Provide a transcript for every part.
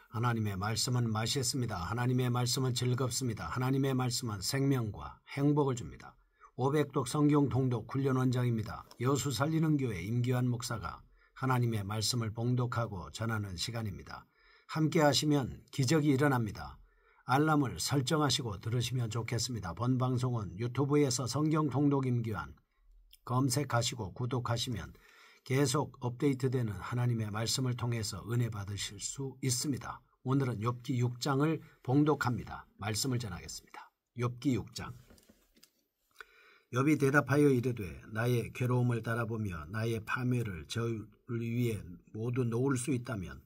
하나님의 말씀은 맛있습니다. 하나님의 말씀은 즐겁습니다. 하나님의 말씀은 생명과 행복을 줍니다. 500독 성경 통독 훈련 원장입니다. 여수 살리는 교회 임기환 목사가 하나님의 말씀을 봉독하고 전하는 시간입니다. 함께 하시면 기적이 일어납니다. 알람을 설정하시고 들으시면 좋겠습니다. 본 방송은 유튜브에서 성경 통독 임기환 검색하시고 구독하시면 계속 업데이트되는 하나님의 말씀을 통해서 은혜 받으실 수 있습니다. 오늘은 욥기 6장을 봉독합니다. 말씀을 전하겠습니다. 욥기 6장. 욥이 대답하여 이르되 나의 괴로움을 따라보며 나의 파멸을 저 위에 모두 놓을 수 있다면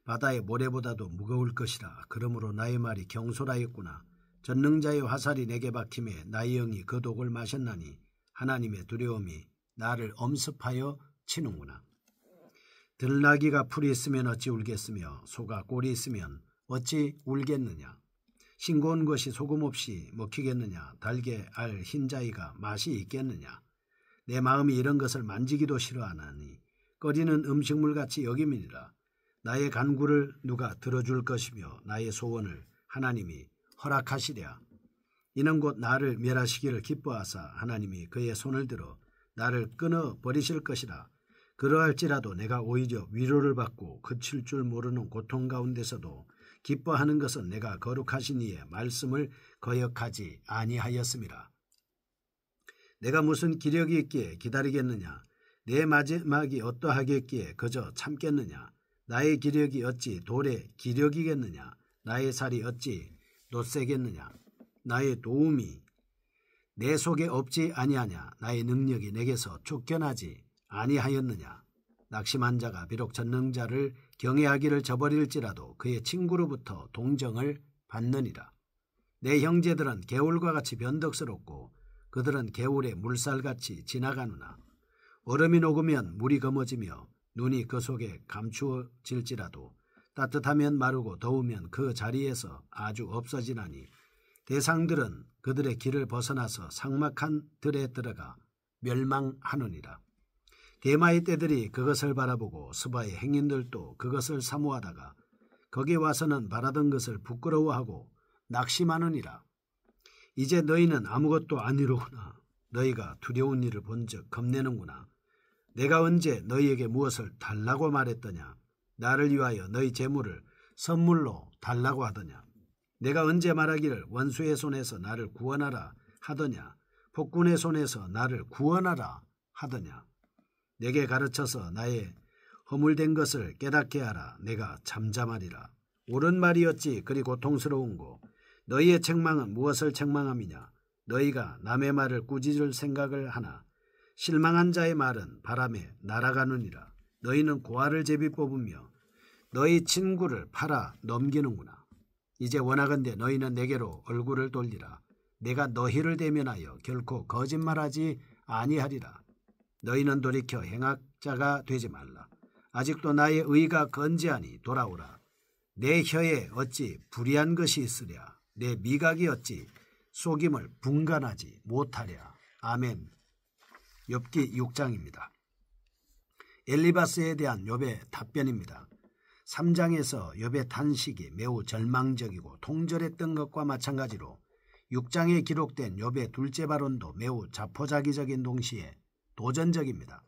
바다의 모래보다도 무거울 것이라. 그러므로 나의 말이 경솔하였구나. 전능자의 화살이 내게 박힘에 나의 영이 그 독을 마셨나니 하나님의 두려움이 나를 엄습하여 치는구나. 들나귀가 풀이 있으면 어찌 울겠으며 소가 꼴이 있으면 어찌 울겠느냐. 싱거운 것이 소금 없이 먹히겠느냐. 달게 알 흰자위가 맛이 있겠느냐. 내 마음이 이런 것을 만지기도 싫어하나니 꺼리는 음식물같이 여김이니라. 나의 간구를 누가 들어줄 것이며 나의 소원을 하나님이 허락하시랴. 이는 곧 나를 멸하시기를 기뻐하사 하나님이 그의 손을 들어 나를 끊어 버리실 것이라. 그러할지라도 내가 오히려 위로를 받고 그칠 줄 모르는 고통 가운데서도 기뻐하는 것은 내가 거룩하신 이의 말씀을 거역하지 아니하였음이라. 내가 무슨 기력이 있기에 기다리겠느냐. 내 마지막이 어떠하겠기에 그저 참겠느냐. 나의 기력이 어찌 돌의 기력이겠느냐. 나의 살이 어찌 놋새겠느냐. 나의 도움이 내 속에 없지 아니하냐. 나의 능력이 내게서 쫓겨나지 아니하였느냐. 낙심한 자가 비록 전능자를 경외하기를 저버릴지라도 그의 친구로부터 동정을 받느니라. 내 형제들은 개울과 같이 변덕스럽고 그들은 개울의 물살같이 지나가느나. 얼음이 녹으면 물이 검어지며 눈이 그 속에 감추어질지라도 따뜻하면 마르고 더우면 그 자리에서 아주 없어지나니 대상들은 그들의 길을 벗어나서 삭막한 들에 들어가 멸망하느니라. 대마의 떼들이 그것을 바라보고 스바의 행인들도 그것을 사모하다가 거기 와서는 바라던 것을 부끄러워하고 낙심하느니라. 이제 너희는 아무것도 아니로구나. 너희가 두려운 일을 본즉 겁내는구나. 내가 언제 너희에게 무엇을 달라고 말했더냐. 나를 위하여 너희 재물을 선물로 달라고 하더냐. 내가 언제 말하기를 원수의 손에서 나를 구원하라 하더냐. 폭군의 손에서 나를 구원하라 하더냐. 내게 가르쳐서 나의 허물된 것을 깨닫게 하라. 내가 잠잠하리라. 옳은 말이 어찌 그리 고통스러운고. 너희의 책망은 무엇을 책망함이냐. 너희가 남의 말을 꾸짖을 생각을 하나. 실망한 자의 말은 바람에 날아가느니라. 너희는 고아를 제비 뽑으며 너희 친구를 팔아 넘기는구나. 이제 원하건대 너희는 내게로 얼굴을 돌리라. 내가 너희를 대면하여 결코 거짓말하지 아니하리라. 너희는 돌이켜 행악자가 되지 말라. 아직도 나의 의가 건재하니 돌아오라. 내 혀에 어찌 불의한 것이 있으랴. 내 미각이 어찌 속임을 분간하지 못하랴. 아멘. 욥기 6장입니다. 엘리바스에 대한 욥의 답변입니다. 3장에서 욥의 탄식이 매우 절망적이고 통절했던 것과 마찬가지로 6장에 기록된 욥의 둘째 발언도 매우 자포자기적인 동시에 도전적입니다.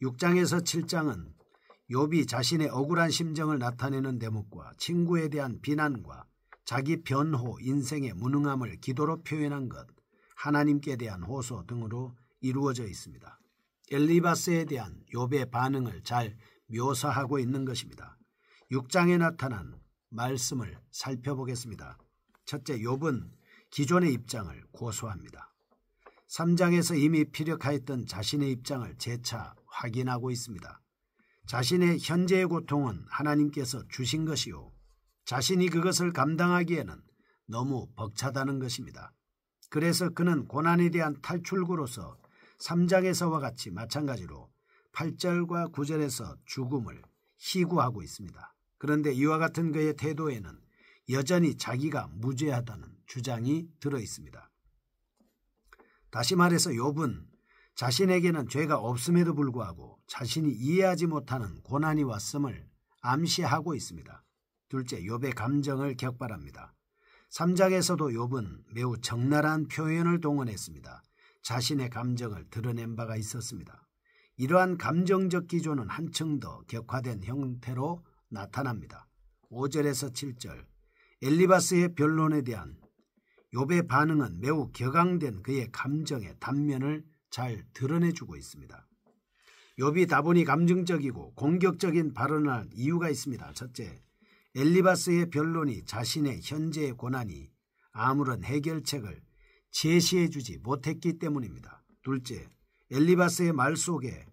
6장에서 7장은 욥이 자신의 억울한 심정을 나타내는 대목과 친구에 대한 비난과 자기 변호, 인생의 무능함을 기도로 표현한 것, 하나님께 대한 호소 등으로 이루어져 있습니다. 엘리바스에 대한 욥의 반응을 잘 묘사하고 있는 것입니다. 6장에 나타난 말씀을 살펴보겠습니다. 첫째, 욥은 기존의 입장을 고소합니다. 3장에서 이미 피력하였던 자신의 입장을 재차 확인하고 있습니다. 자신의 현재의 고통은 하나님께서 주신 것이요. 자신이 그것을 감당하기에는 너무 벅차다는 것입니다. 그래서 그는 고난에 대한 탈출구로서 3장에서와 같이 마찬가지로 8절과 9절에서 죽음을 희구하고 있습니다. 그런데 이와 같은 그의 태도에는 여전히 자기가 무죄하다는 주장이 들어 있습니다. 다시 말해서 욥은 자신에게는 죄가 없음에도 불구하고 자신이 이해하지 못하는 고난이 왔음을 암시하고 있습니다. 둘째, 욥의 감정을 격발합니다. 3장에서도 욥은 매우 적나라한 표현을 동원했습니다. 자신의 감정을 드러낸 바가 있었습니다. 이러한 감정적 기조는 한층 더 격화된 형태로 나타납니다. 5절에서 7절, 엘리바스의 변론에 대한 욥의 반응은 매우 격앙된 그의 감정의 단면을 잘 드러내주고 있습니다. 욥이 다분히 감정적이고 공격적인 발언을 한 이유가 있습니다. 첫째, 엘리바스의 변론이 자신의 현재의 고난이 아무런 해결책을 제시해주지 못했기 때문입니다. 둘째, 엘리바스의 말 속에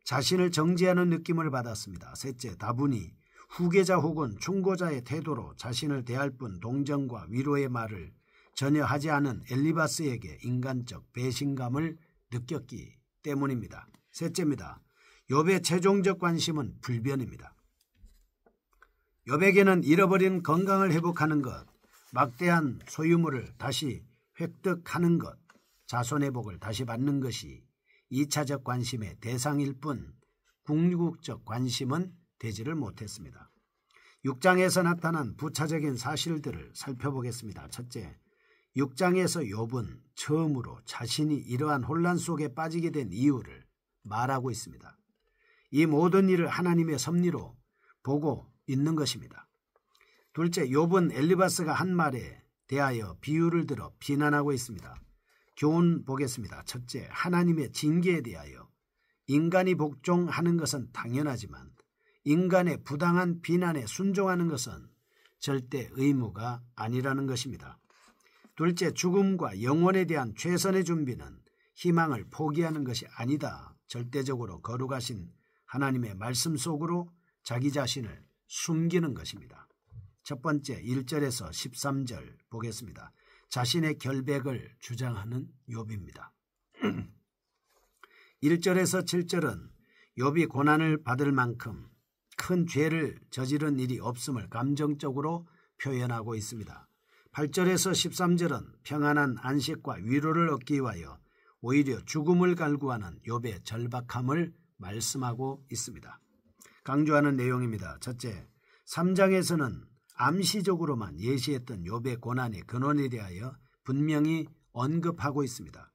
자신을 정죄하는 느낌을 받았습니다. 셋째, 다분히 후계자 혹은 충고자의 태도로 자신을 대할 뿐 동정과 위로의 말을 전혀 하지 않은 엘리바스에게 인간적 배신감을 느꼈기 때문입니다. 셋째입니다. 욥의 최종적 관심은 불변입니다. 욥에게는 잃어버린 건강을 회복하는 것, 막대한 소유물을 다시 획득하는 것, 자손의 복을 다시 받는 것이 2차적 관심의 대상일 뿐 궁극적 관심은 되지를 못했습니다. 6장에서 나타난 부차적인 사실들을 살펴보겠습니다. 첫째, 6장에서 욥은 처음으로 자신이 이러한 혼란 속에 빠지게 된 이유를 말하고 있습니다. 이 모든 일을 하나님의 섭리로 보고 있는 것입니다. 둘째, 욥은 엘리바스가 한 말에 대하여 비유를 들어 비난하고 있습니다. 교훈 보겠습니다. 첫째, 하나님의 징계에 대하여 인간이 복종하는 것은 당연하지만 인간의 부당한 비난에 순종하는 것은 절대 의무가 아니라는 것입니다. 둘째, 죽음과 영혼에 대한 최선의 준비는 희망을 포기하는 것이 아니다. 절대적으로 거룩하신 하나님의 말씀 속으로 자기 자신을 숨기는 것입니다. 첫 번째, 1절에서 13절 보겠습니다. 자신의 결백을 주장하는 욥입니다. 1절에서 7절은 욥이 고난을 받을 만큼 큰 죄를 저지른 일이 없음을 감정적으로 표현하고 있습니다. 8절에서 13절은 평안한 안식과 위로를 얻기 위하여 오히려 죽음을 갈구하는 욥의 절박함을 말씀하고 있습니다. 강조하는 내용입니다. 첫째, 3장에서는 암시적으로만 예시했던 욥의 고난의 근원에 대하여 분명히 언급하고 있습니다.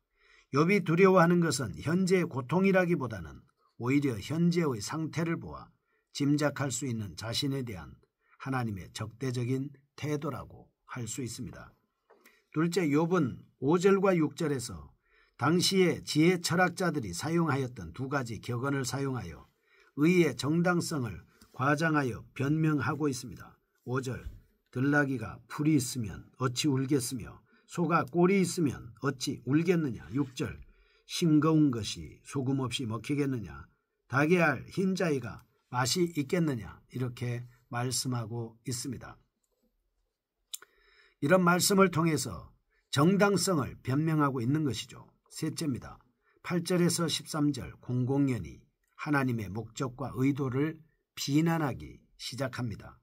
욥이 두려워하는 것은 현재의 고통이라기보다는 오히려 현재의 상태를 보아 짐작할 수 있는 자신에 대한 하나님의 적대적인 태도라고 할 수 있습니다. 둘째, 욥은 5절과 6절에서 당시의 지혜 철학자들이 사용하였던 두 가지 격언을 사용하여 의의 정당성을 과장하여 변명하고 있습니다. 5절, 들나귀가 풀이 있으면 어찌 울겠으며 소가 꼴이 있으면 어찌 울겠느냐. 6절, 싱거운 것이 소금 없이 먹히겠느냐. 닭의 알 흰자위가 맛이 있겠느냐. 이렇게 말씀하고 있습니다. 이런 말씀을 통해서 정당성을 변명하고 있는 것이죠. 셋째입니다. 8절에서 13절 공공연히 하나님의 목적과 의도를 비난하기 시작합니다.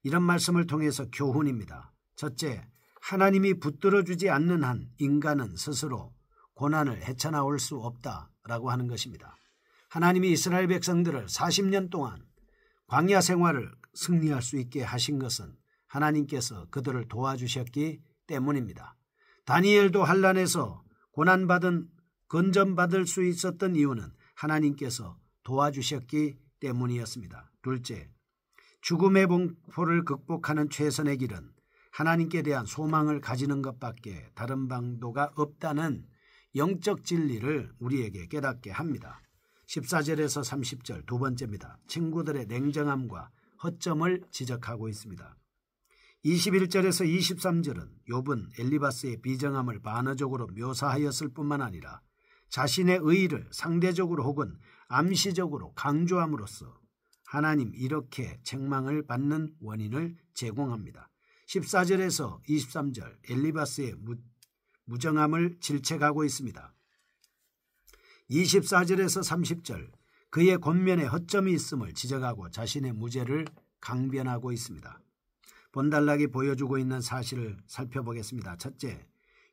이런 말씀을 통해서 교훈입니다. 첫째, 하나님이 붙들어주지 않는 한 인간은 스스로 고난을 헤쳐나올 수 없다라고 하는 것입니다. 하나님이 이스라엘 백성들을 40년 동안 광야 생활을 승리할 수 있게 하신 것은 하나님께서 그들을 도와주셨기 때문입니다. 다니엘도 환난에서 고난받은 건전받을 수 있었던 이유는 하나님께서 도와주셨기 때문이었습니다. 둘째, 죽음의 공포를 극복하는 최선의 길은 하나님께 대한 소망을 가지는 것밖에 다른 방도가 없다는 영적 진리를 우리에게 깨닫게 합니다. 14절에서 30절 두 번째입니다. 친구들의 냉정함과 허점을 지적하고 있습니다. 21절에서 23절은 욥은 엘리바스의 비정함을 반어적으로 묘사하였을 뿐만 아니라 자신의 의의를 상대적으로 혹은 암시적으로 강조함으로써 하나님 이렇게 책망을 받는 원인을 제공합니다. 14절에서 23절 엘리바스의 무정함을 질책하고 있습니다. 24절에서 30절 그의 권면에 허점이 있음을 지적하고 자신의 무죄를 강변하고 있습니다. 본달락이 보여주고 있는 사실을 살펴보겠습니다. 첫째,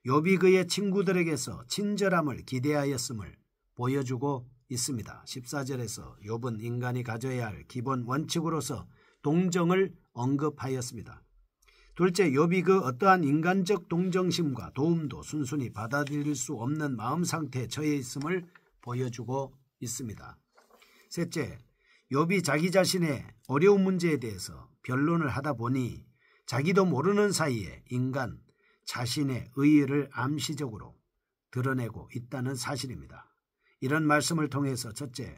욥이 그의 친구들에게서 친절함을 기대하였음을 보여주고 있습니다. 14절에서 욥은 인간이 가져야 할 기본 원칙으로서 동정을 언급하였습니다. 둘째, 욥이 그 어떠한 인간적 동정심과 도움도 순순히 받아들일 수 없는 마음 상태에 처해 있음을 보여주고 있습니다. 셋째, 욥이 자기 자신의 어려운 문제에 대해서 변론을 하다 보니 자기도 모르는 사이에 인간 자신의 의의를 암시적으로 드러내고 있다는 사실입니다. 이런 말씀을 통해서 첫째,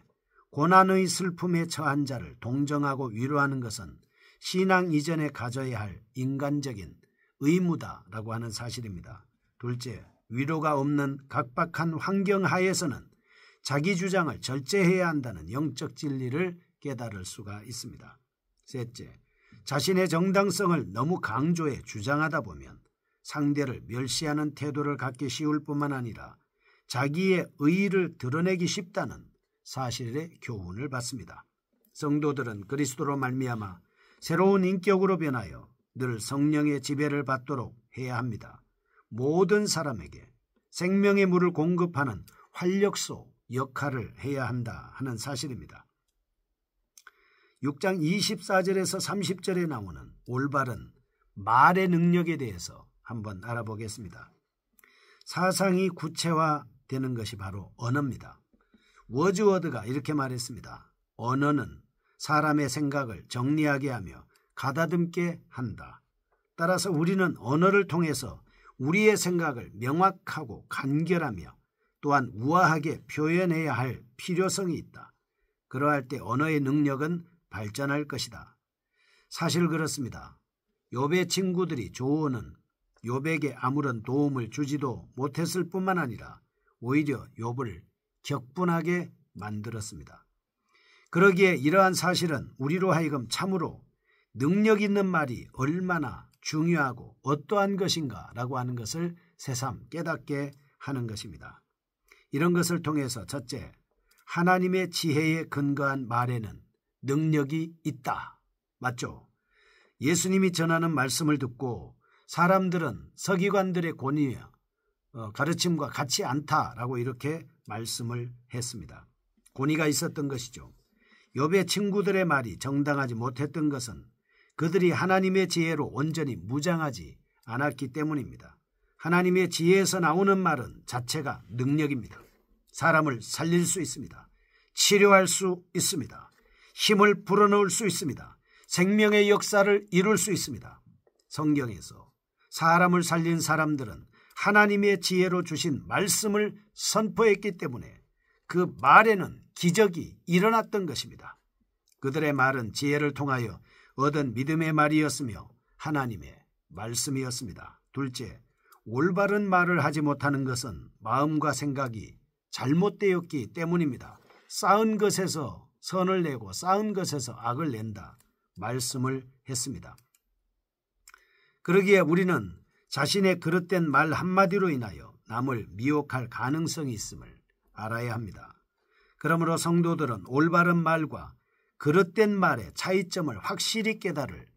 고난의 슬픔에 처한 자를 동정하고 위로하는 것은 신앙 이전에 가져야 할 인간적인 의무다라고 하는 사실입니다. 둘째, 위로가 없는 각박한 환경 하에서는 자기 주장을 절제해야 한다는 영적 진리를 깨달을 수가 있습니다. 셋째, 자신의 정당성을 너무 강조해 주장하다 보면 상대를 멸시하는 태도를 갖기 쉬울 뿐만 아니라 자기의 의의를 드러내기 쉽다는 사실의 교훈을 받습니다. 성도들은 그리스도로 말미암아 새로운 인격으로 변하여 늘 성령의 지배를 받도록 해야 합니다. 모든 사람에게 생명의 물을 공급하는 활력소 역할을 해야 한다 하는 사실입니다. 6장 24절에서 30절에 나오는 올바른 말의 능력에 대해서 한번 알아보겠습니다. 사상이 구체화되는 것이 바로 언어입니다. 워즈워드가 이렇게 말했습니다. 언어는 사람의 생각을 정리하게 하며 가다듬게 한다. 따라서 우리는 언어를 통해서 우리의 생각을 명확하고 간결하며 또한 우아하게 표현해야 할 필요성이 있다. 그러할 때 언어의 능력은 발전할 것이다. 사실 그렇습니다. 욥의 친구들이 조언은 욥에게 아무런 도움을 주지도 못했을 뿐만 아니라 오히려 욥을 격분하게 만들었습니다. 그러기에 이러한 사실은 우리로 하여금 참으로 능력 있는 말이 얼마나 중요하고 어떠한 것인가라고 하는 것을 새삼 깨닫게 하는 것입니다. 이런 것을 통해서 첫째, 하나님의 지혜에 근거한 말에는 능력이 있다. 맞죠? 예수님이 전하는 말씀을 듣고 사람들은 서기관들의 권위와 가르침과 같지 않다라고 이렇게 말씀을 했습니다. 권위가 있었던 것이죠. 욥의 친구들의 말이 정당하지 못했던 것은 그들이 하나님의 지혜로 온전히 무장하지 않았기 때문입니다. 하나님의 지혜에서 나오는 말은 자체가 능력입니다. 사람을 살릴 수 있습니다. 치료할 수 있습니다. 힘을 불어넣을 수 있습니다. 생명의 역사를 이룰 수 있습니다. 성경에서 사람을 살린 사람들은 하나님의 지혜로 주신 말씀을 선포했기 때문에 그 말에는 기적이 일어났던 것입니다. 그들의 말은 지혜를 통하여 얻은 믿음의 말이었으며 하나님의 말씀이었습니다. 둘째, 올바른 말을 하지 못하는 것은 마음과 생각이 잘못되었기 때문입니다. 쌓은 것에서 선을 내고 쌓은 것에서 악을 낸다 말씀을 했습니다. 그러기에 우리는 자신의 그릇된 말 한마디로 인하여 남을 미혹할 가능성이 있음을 알아야 합니다. 그러므로 성도들은 올바른 말과 그릇된 말의 차이점을 확실히 깨달을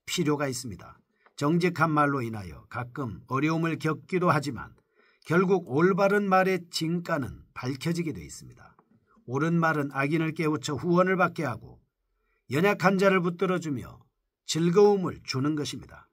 필요가 있습니다. 정직한 말로 인하여 가끔 어려움을 겪기도 하지만 결국 올바른 말의 진가는 밝혀지게 되어 있습니다. 옳은 말은 악인을 깨우쳐 후원을 받게 하고 연약한 자를 붙들어주며 즐거움을 주는 것입니다.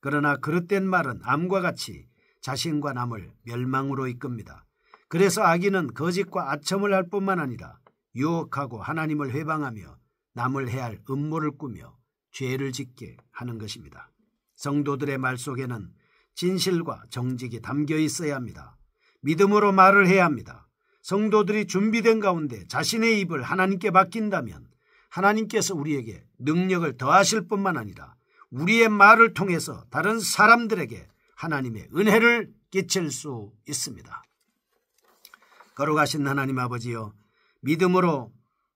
그러나 그릇된 말은 암과 같이 자신과 남을 멸망으로 이끕니다. 그래서 악인은 거짓과 아첨을 할 뿐만 아니라 유혹하고 하나님을 회방하며 남을 해할 음모를 꾸며 죄를 짓게 하는 것입니다. 성도들의 말 속에는 진실과 정직이 담겨 있어야 합니다. 믿음으로 말을 해야 합니다. 성도들이 준비된 가운데 자신의 입을 하나님께 맡긴다면 하나님께서 우리에게 능력을 더하실 뿐만 아니라 우리의 말을 통해서 다른 사람들에게 하나님의 은혜를 끼칠 수 있습니다. 거룩하신 하나님 아버지여, 믿음으로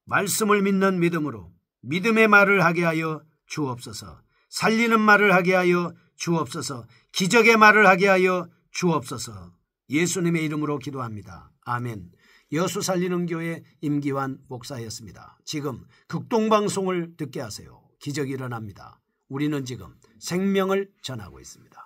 말씀을 믿는 믿음으로 믿음의 말을 하게 하여 주옵소서. 살리는 말을 하게 하여 주옵소서. 기적의 말을 하게 하여 주옵소서. 예수님의 이름으로 기도합니다. 아멘. 여수 살리는 교회 임기환 목사였습니다. 지금 극동방송을 듣게 하세요. 기적이 일어납니다. 우리는 지금 생명을 전하고 있습니다.